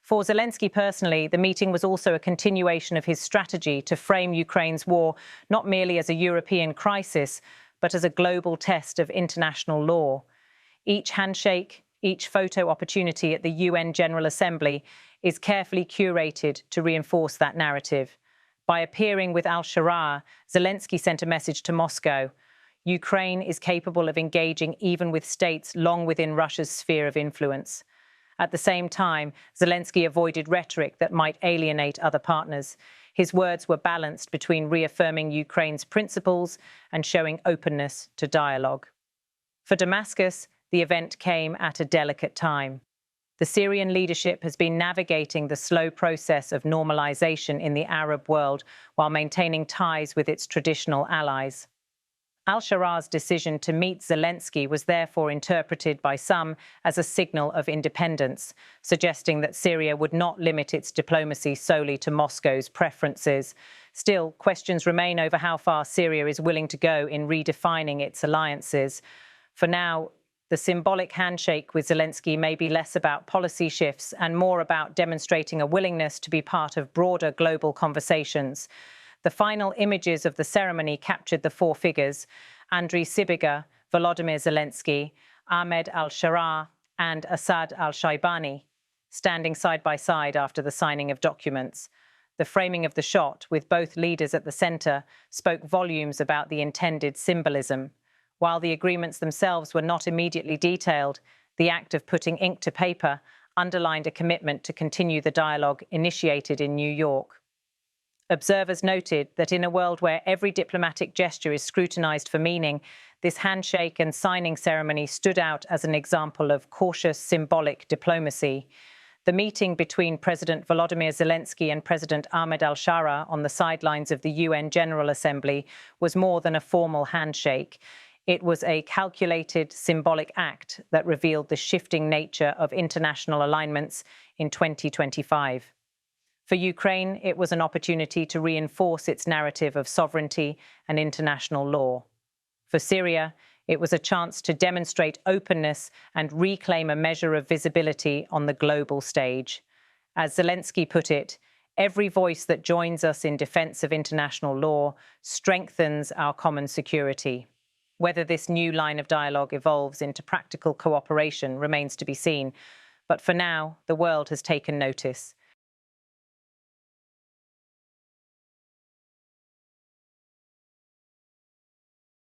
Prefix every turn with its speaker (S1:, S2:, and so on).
S1: For Zelensky personally, the meeting was also a continuation of his strategy to frame Ukraine's war not merely as a European crisis, but as a global test of international law. Each handshake, each photo opportunity at the UN General Assembly is carefully curated to reinforce that narrative. By appearing with al-Sharaa, Zelensky sent a message to Moscow. Ukraine is capable of engaging even with states long within Russia's sphere of influence. At the same time, Zelensky avoided rhetoric that might alienate other partners. His words were balanced between reaffirming Ukraine's principles and showing openness to dialogue. For Damascus, the event came at a delicate time. The Syrian leadership has been navigating the slow process of normalization in the Arab world while maintaining ties with its traditional allies. Al-Shara's decision to meet Zelensky was therefore interpreted by some as a signal of independence, suggesting that Syria would not limit its diplomacy solely to Moscow's preferences. Still, questions remain over how far Syria is willing to go in redefining its alliances. For now, the symbolic handshake with Zelensky may be less about policy shifts and more about demonstrating a willingness to be part of broader global conversations. The final images of the ceremony captured the four figures: Andriy Sybiga, Volodymyr Zelensky, Ahmed al-Sharaa, and Asad al-Shaibani, standing side by side after the signing of documents. The framing of the shot, with both leaders at the center, spoke volumes about the intended symbolism. While the agreements themselves were not immediately detailed, the act of putting ink to paper underlined a commitment to continue the dialogue initiated in New York. Observers noted that in a world where every diplomatic gesture is scrutinized for meaning, this handshake and signing ceremony stood out as an example of cautious, symbolic diplomacy. The meeting between President Volodymyr Zelensky and President Ahmed al-Sharaa on the sidelines of the UN General Assembly was more than a formal handshake. It was a calculated, symbolic act that revealed the shifting nature of international alignments in 2025. For Ukraine, it was an opportunity to reinforce its narrative of sovereignty and international law. For Syria, it was a chance to demonstrate openness and reclaim a measure of visibility on the global stage. As Zelensky put it, every voice that joins us in defense of international law strengthens our common security. Whether this new line of dialogue evolves into practical cooperation remains to be seen, but for now, the world has taken notice.